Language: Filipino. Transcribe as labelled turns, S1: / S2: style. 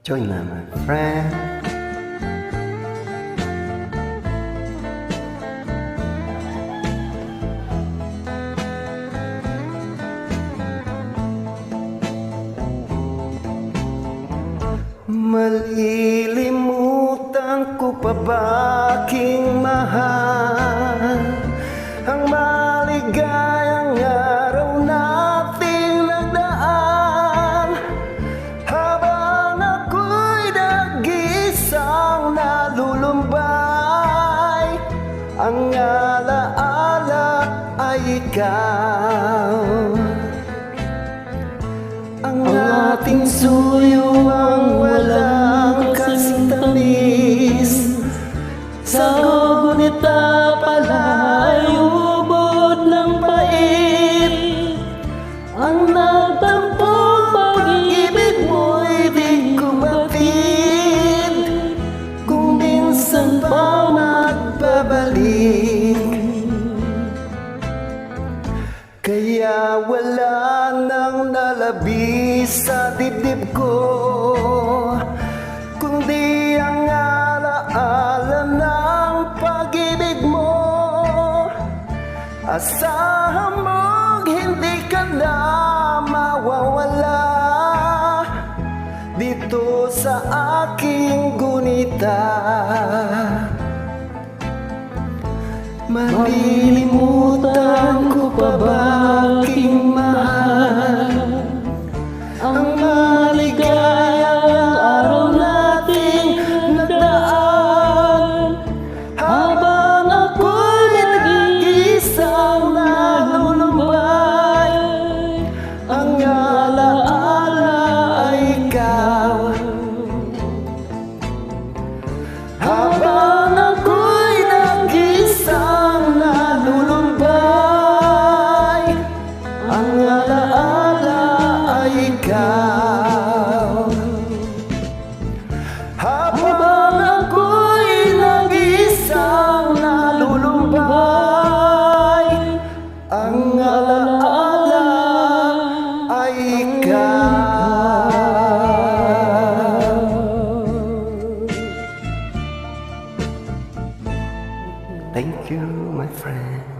S1: Join na, my friend. Malilimutan ko pa ba aking mahal ang maligayang araw nating nagdaan, habang ako'y nag-iisang nalulumbay. Ang alaala ay ikaw, ang ating suyo ang walang kasing-tamis. Sa gunita pala'y ubod ng pait. Ang nagtampong pag-ibig mo'y di ko batid, kung minsan pa magbabalik. Kaya wala nang nalabis sa dibdib ko, kundi ang alaala ng pag-ibig mo. Asahan mo'ng hindi ka na mawawala dito sa aking gunita. Malilimutan ko pa ba aking mahal ang maligayang araw nating nagdaan, habang ako'y nag-iisang nalulumbay. Ang alaala ay ikaw, habang ako'y nag-iisang nalulumbay. Ang alaala ay ikaw, habang ako'y nag-iisang nalulumbay. Ang alaala ay ikaw. Thank you, my friend.